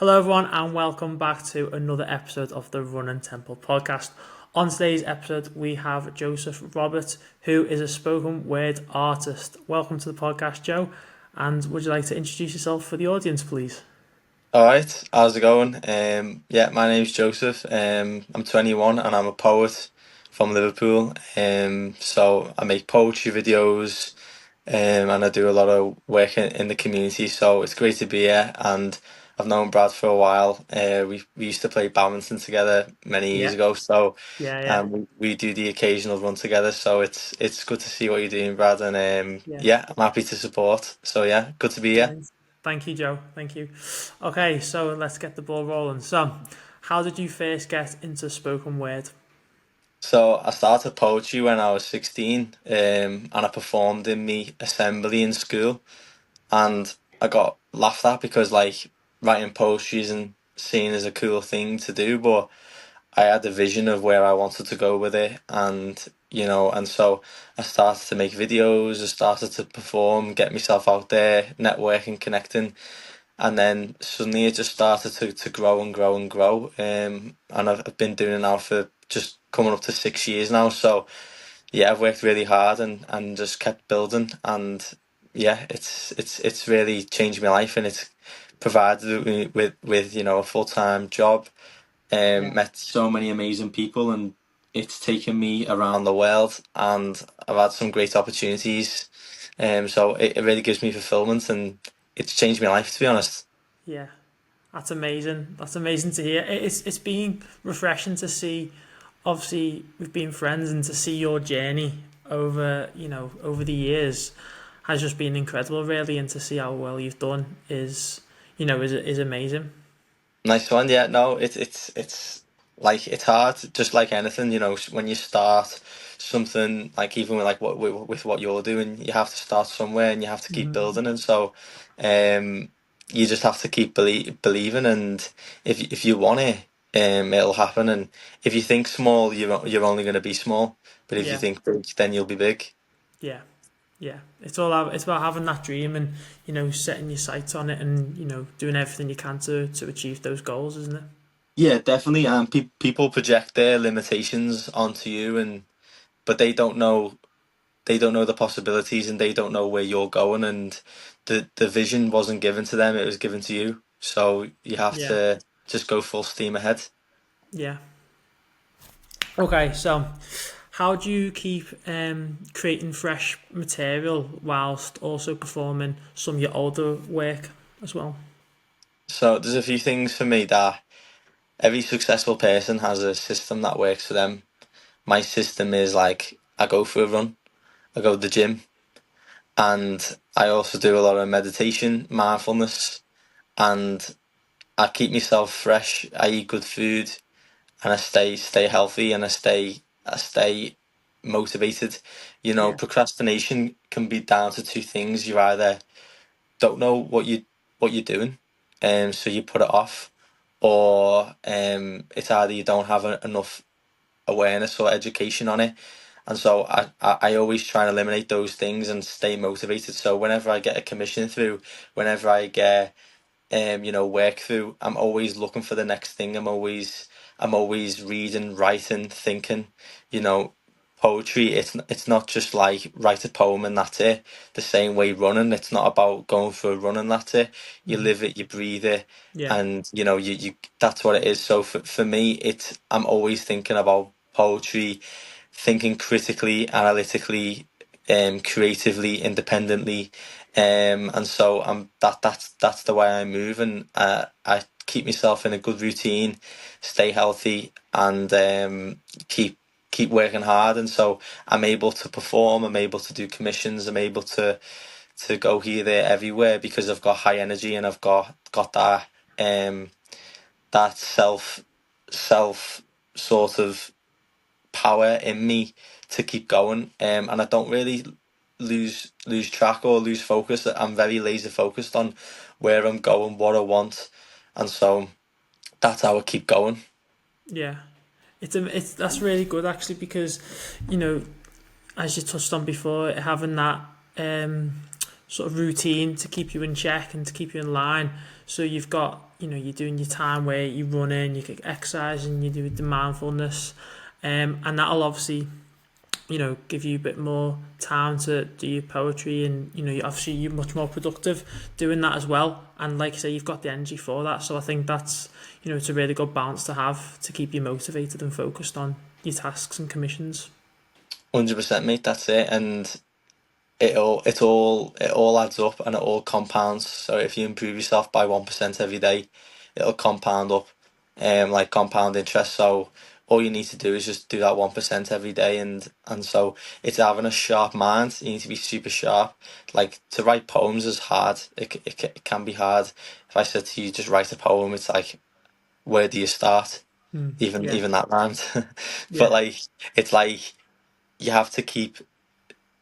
Hello, everyone, and welcome back to another episode of the Run and Temple podcast. On today's episode, we have Joseph Roberts, who is a spoken word artist. Welcome to the podcast, Joe. And would you like to introduce yourself for the audience, please? All right, how's it going? My name's Joseph. I'm 21 and I'm a poet from Liverpool. So I make poetry videos, and I do a lot of work in the community. So it's great to be here, and I've known Brad for a while. We used to play badminton together many years Yeah, ago. So yeah. we do the occasional run together. So it's good to see what you're doing, Brad. And Yeah. I'm happy to support. So yeah, good to be here. Nice. Thank you, Joe. Thank you. Okay, so let's get the ball rolling. So, how did you first get into spoken word? So I started poetry when I was 16, and I performed in me assembly in school, and I got laughed at because like writing poetry isn't seen as a cool thing to do, but I had a vision of where I wanted to go with it, and so I started to make videos, I started to perform, get myself out there, networking, connecting, and then suddenly it just started to grow and grow and grow. And I've been doing it now for just coming up to 6 years now. So yeah, I've worked really hard and just kept building. And yeah, it's really changed my life, and it's provided me with a full-time job. Yeah. Met so many amazing people, and it's taken me around the world, and I've had some great opportunities. So it really gives me fulfillment, and it's changed my life, to be honest. Yeah. That's amazing. That's amazing to hear. It's been refreshing to see. Obviously, we've been friends, and to see your journey over the years has just been incredible, really. And to see how well you've done is amazing. Nice one. Yeah, no, it's like it's hard, just like anything, when you start something, like even with like with what you're doing, you have to start somewhere and you have to keep Hmm. building, and so um you just have to keep believing, and if you want it, it'll happen, and if you think small, you're only going to be small, but if you Yeah, think big, then you'll be big. yeah, yeah. It's about having that dream and setting your sights on it and doing everything you can to achieve those goals, isn't it? Yeah, definitely. And people project their limitations onto you, and but they don't know the possibilities, and they don't know where you're going, and the vision wasn't given to them, it was given to you, so you have Yeah, to just go full steam ahead. yeah. Okay, so how do you keep creating fresh material whilst also performing some of your older work as well? So there's a few things for me that every successful person has a system that works for them. My system is like I go for a run, I go to the gym, and I also do a lot of meditation, mindfulness, and I keep myself fresh. I eat good food, and I stay healthy, and I stay motivated. Yeah, Procrastination can be down to two things. You either don't know what you're doing, so you put it off, or it's either you don't have enough awareness or education on it. And so I always try and eliminate those things and stay motivated. So whenever I get a commission through, whenever I get work through, I'm always looking for the next thing. I'm always reading, writing, thinking. You know, Poetry. It's not just like write a poem and that's it. The same way running. It's not about going for a run and that's it. You hmm, live it, you breathe it, yeah, and you that's what it is. So for me, I'm always thinking about poetry, thinking critically, analytically, creatively, independently, and so that's the way I move, and I keep myself in a good routine, stay healthy, and keep working hard, and so I'm able to perform, I'm able to do commissions, I'm able to go here, there, everywhere because I've got high energy, and I've got that self sort of power in me to keep going, and I don't really lose track or lose focus. I'm very laser focused on where I'm going, what I want, and so that's how I keep going. yeah. It's that's really good actually because you know as you touched on before, having that um, sort of routine to keep you in check and to keep you in line. So you've got, you're doing your time where you run in, you get exercise, and you do the mindfulness, and that'll obviously, give you a bit more time to do your poetry, and obviously you're much more productive doing that as well. And like I say, you've got the energy for that. So I think that's, it's a really good balance to have to keep you motivated and focused on your tasks and commissions. 100%, mate. That's it, and it all adds up and it all compounds. So if you improve yourself by 1% every day, it'll compound up, like compound interest. So all you need to do is just do that 1% every day, and so it's having a sharp mind. You need to be super sharp. Like, to write poems is hard. It can be hard. If I said to you, just write a poem, it's like, where do you start? Yeah, Even that rhymes. But yeah, like, it's like, you have to keep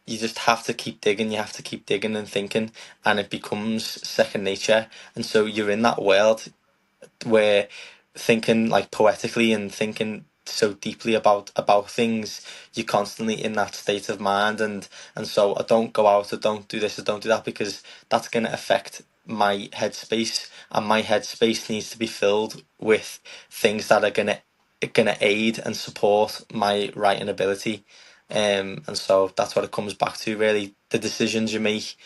you just have to keep digging, you have to keep digging and thinking, and it becomes second nature. And so you're in that world where thinking like poetically and thinking so deeply about things, you're constantly in that state of mind. And so I don't go out, I don't do this, I don't do that, because that's going to affect my headspace, and my headspace needs to be filled with things that are going to aid and support my writing ability. And so that's what it comes back to, really: the decisions you make,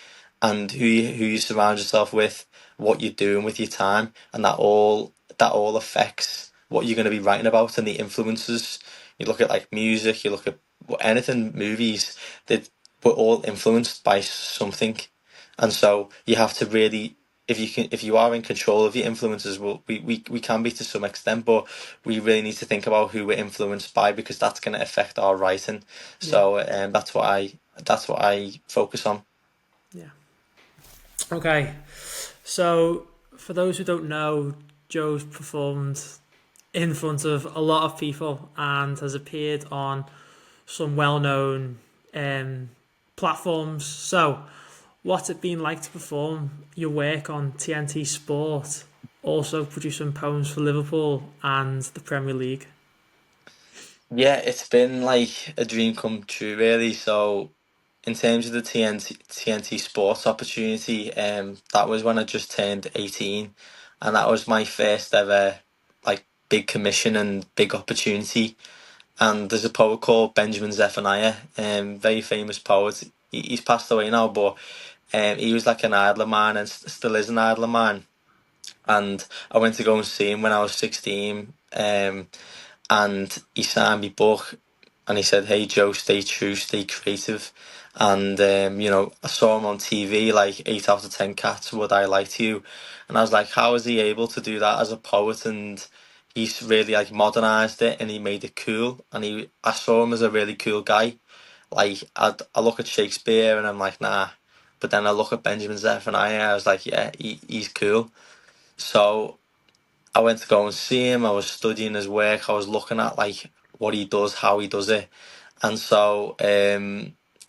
and who you surround yourself with, what you're doing with your time, and that all affects what you're going to be writing about, and the influences. You look at like music, you look at anything, movies, that we're all influenced by something, and so you have to really. If you are in control of your influences, well, we can be to some extent, but we really need to think about who we're influenced by, because that's going to affect our writing. yeah, So that's what I focus on. yeah. Okay, so for those who don't know, Joe's performed in front of a lot of people and has appeared on some well-known um, platforms. So, what's it been like to perform your work on TNT Sport, also producing poems for Liverpool and the Premier League? Yeah, it's been like a dream come true, really. So in terms of the TNT Sports opportunity, that was when I just turned 18, and that was my first ever like big commission and big opportunity. And there's a poet called Benjamin Zephaniah, very famous poet. He's passed away now, but he was like an idol of mine, and still is an idol of mine. And I went to go and see him when I was 16, and he signed me book, and he said, "Hey Joe, stay true, stay creative." And I saw him on TV, like 8 out of 10 cats. Would I Lie to You? And I was like, how is he able to do that as a poet? And he's really like modernized it, and he made it cool. And I saw him as a really cool guy. Like, I look at Shakespeare and I'm like, nah. But then I look at Benjamin Zephaniah, I was like, yeah, he's cool. So I went to go and see him. I was studying his work. I was looking at like what he does, how he does it, and so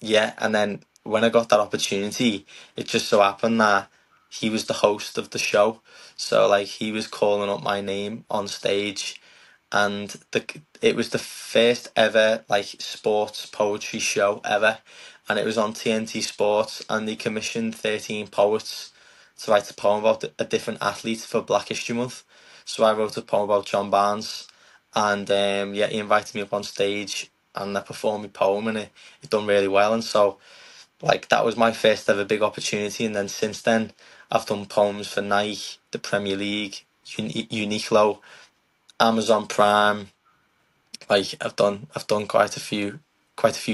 yeah. And then when I got that opportunity, it just so happened that he was the host of the show. So like, he was calling up my name on stage, and it was the first ever like sports poetry show ever, and it was on TNT Sports, and they commissioned 13 poets to write a poem about a different athlete for Black History Month. So I wrote a poem about John Barnes, and yeah, he invited me up on stage, and I performed my poem, and it done really well. And so like, that was my first ever big opportunity. And then since then, I've done poems for Nike, the Premier League, Uniqlo, Amazon Prime. Like, I've done quite a few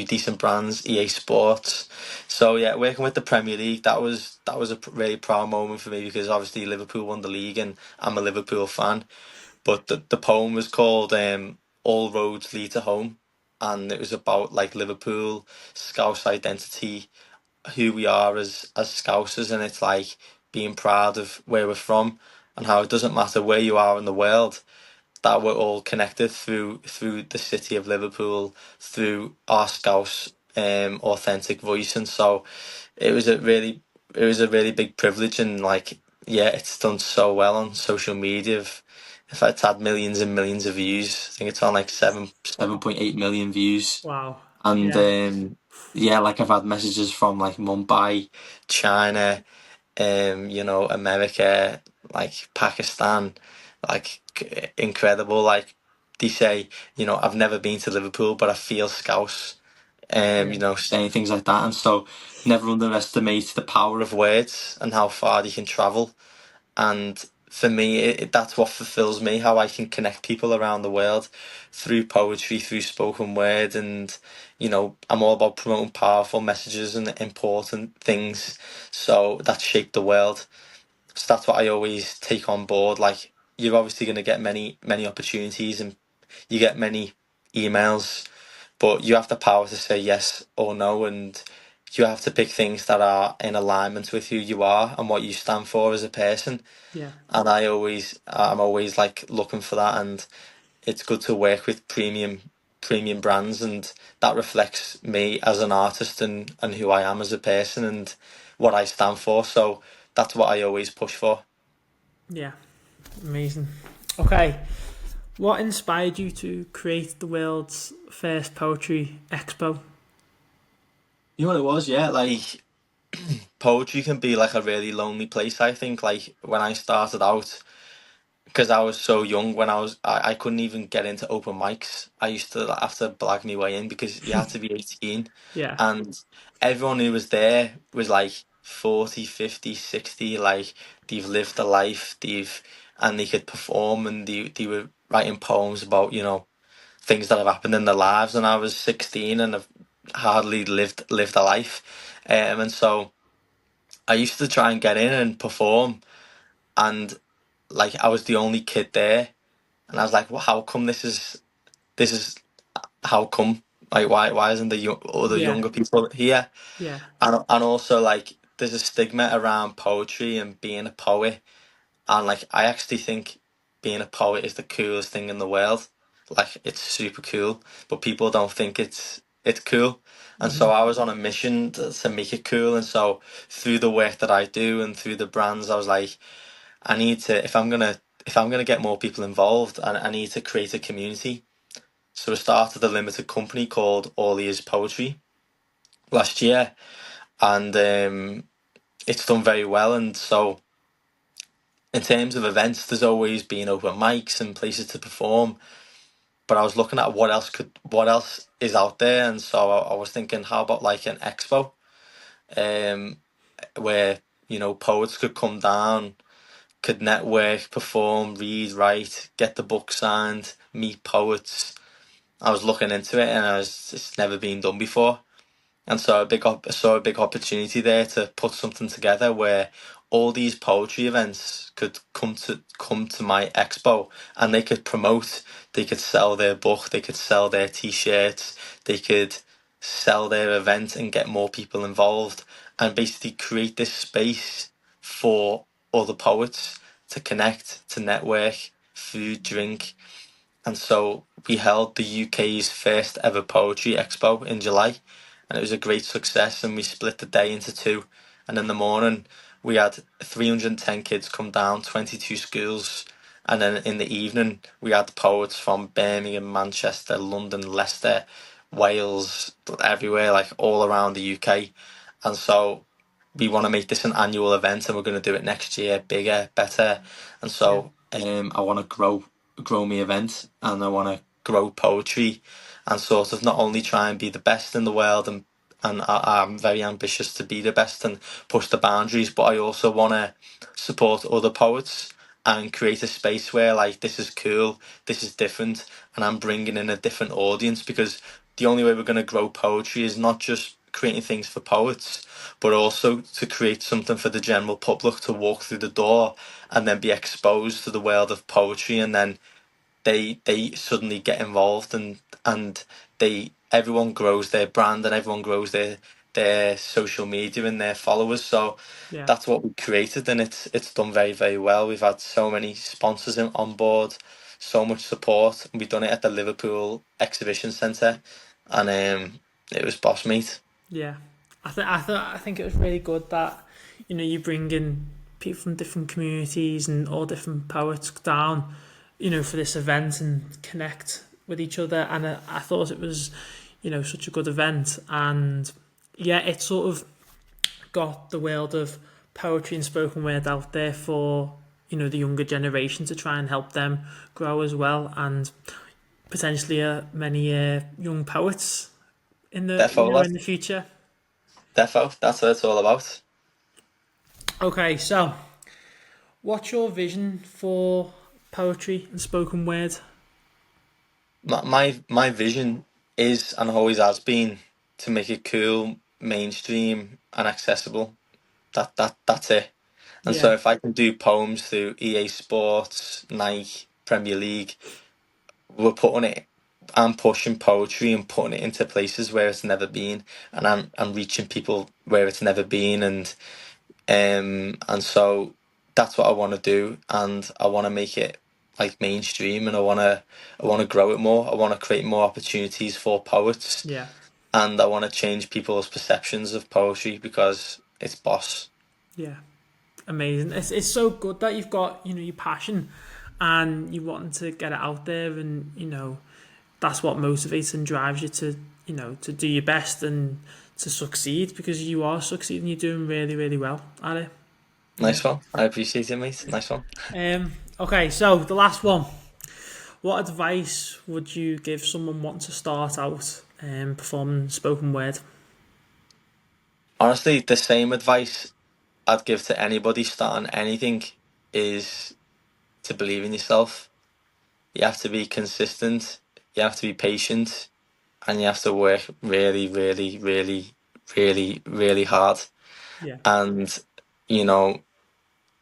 decent brands, EA Sports. So yeah, working with the Premier League, that was a really proud moment for me, because obviously Liverpool won the league, and I'm a Liverpool fan. But the poem was called "All Roads Lead to Home," and it was about like Liverpool, Scouse identity, who we are as Scousers, and it's like being proud of where we're from, and how it doesn't matter where you are in the world, that we're all connected through the city of Liverpool, through our Scouse authentic voice. And so it was a really big privilege, and like, yeah, it's done so well on social media. In fact, it's had millions and millions of views. I think it's on like 7.8 million views. Wow. And Yeah, yeah, like I've had messages from like Mumbai, China, America, like Pakistan, like incredible. Like they say, I've never been to Liverpool, but I feel Scouse. yeah, Saying things like that, and so never underestimate the power of words and how far they can travel. And for me, that's what fulfills me, how I can connect people around the world through poetry, through spoken word. And, I'm all about promoting powerful messages and important things so that shape the world. So that's what I always take on board. Like, you're obviously going to get many, many opportunities and you get many emails, but you have the power to say yes or no. And you have to pick things that are in alignment with who you are and what you stand for as a person. yeah, And I'm always like looking for that, and it's good to work with premium brands, and that reflects me as an artist and who I am as a person and what I stand for. So that's what I always push for. yeah. Amazing. Okay, what inspired you to create the world's first poetry expo? You know what it was, yeah. Like poetry can be like a really lonely place. I think like when I started out, because I was so young when I couldn't even get into open mics. I used to have to blag my way in because you had to be 18, Yeah, and everyone who was there was like 40, 50, 60. Like they've lived a life, and they could perform, and they were writing poems about, things that have happened in their lives. And I was 16 and I've hardly lived a life. And so I used to try and get in and perform, and like I was the only kid there, and I was like, well, how come this is how come, like, why isn't the other yeah, younger people here? yeah, And also like there's a stigma around poetry and being a poet, and like I actually think being a poet is the coolest thing in the world. Like it's super cool, but people don't think it's cool. And so I was on a mission to make it cool. And so through the work that I do and through the brands, I was like, I need to, if I'm gonna get more people involved, and I need to create a community. So I started a limited company called All Ears Poetry last year, and it's done very well. And so in terms of events, there's always been open mics and places to perform. But I was looking at what else is out there, and so I was thinking, how about like an expo, um, where poets could come down, could network, perform, read, write, get the book signed, meet poets. I was looking into it, and it's never been done before. And so I saw a big opportunity there to put something together where all these poetry events could come to my expo, and they could promote, they could sell their book, they could sell their t-shirts, they could sell their event and get more people involved, and basically create this space for other poets to connect, to network, food, drink. And so we held the UK's first ever poetry expo in July, and it was a great success. And we split the day into two. And in the morning, we had 310 kids come down, 22 schools. And then in the evening, we had poets from Birmingham, Manchester, London, Leicester, Wales, everywhere, like all around the UK. And so we want to make this an annual event, and we're going to do it next year, bigger, better. And yeah, so I want to grow my event, and I want to grow poetry, and sort of not only try and be the best in the world, and I'm very ambitious to be the best and push the boundaries, but I also want to support other poets and create a space where like this is cool, this is different, and I'm bringing in a different audience, because the only way we're going to grow poetry is not just creating things for poets, but also to create something for the general public to walk through the door and then be exposed to the world of poetry, and then they suddenly get involved, and they everyone grows their brand, and everyone grows their social media and their followers. So yeah, that's what we created, and it's done very, very well. We've had so many sponsors on board, so much support, and we've done it at the Liverpool Exhibition Centre, and it was boss meat. yeah. I think it was really good that you bring in people from different communities and all different poets down, for this event and connect with each other. And I thought it was, such a good event. And yeah, it sort of got the world of poetry and spoken word out there for the younger generation to try and help them grow as well, and potentially many young poets in the Defo, lad. in the future. Defo, that's what it's all about. Okay, so what's your vision for poetry and spoken word? My vision is and always has been to make it cool, mainstream, and accessible. That's it. And Yeah, so if I can do poems through EA Sports, Nike, Premier League, we're putting it. I'm pushing poetry and putting it into places where it's never been, and I'm reaching people where it's never been, and so that's what I want to do, and I want to make it like mainstream, and I want to grow it more. I want to create more opportunities for poets, yeah, and I want to change people's perceptions of poetry because it's boss. yeah. Amazing. It's so good that you've got your passion and you wanting to get it out there, and that's what motivates and drives you to to do your best and to succeed, because you are succeeding. You're doing really, really well at it. Yeah. Nice one. I appreciate it, mate. Nice one. Okay, so the last one. What advice would you give someone wanting to start out performing spoken word? Honestly, the same advice I'd give to anybody starting anything is to believe in yourself. You have to be consistent, you have to be patient, and you have to work really, really, really, really, really hard. Yeah, And, you know,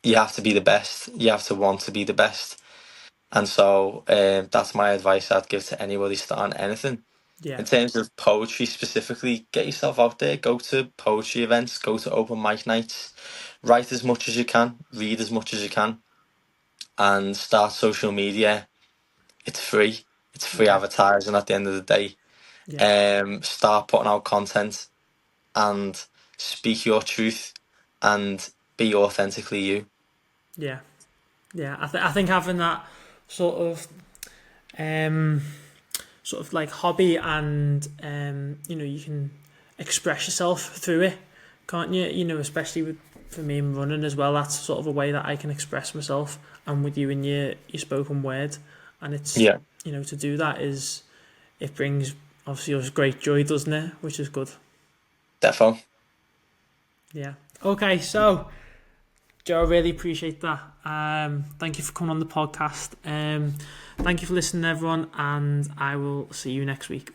you have to be the best. You have to want to be the best. And so that's my advice I'd give to anybody starting anything. yeah, In terms of poetry specifically, get yourself out there, go to poetry events, go to open mic nights, write as much as you can, read as much as you can, and start social media. It's free. It's free yeah, advertising at the end of the day. yeah, Start putting out content and speak your truth and be authentically you. yeah, yeah. I think having that sort of um, like hobby, and you can express yourself through it, can't you? Especially for me in running as well. That's sort of a way that I can express myself, and with you and your spoken word, and it's Yeah, to do that is it brings obviously us great joy, doesn't it? Which is good. defo. Yeah. Okay, so Joe, I really appreciate that. Thank you for coming on the podcast. Thank you for listening, everyone, and I will see you next week.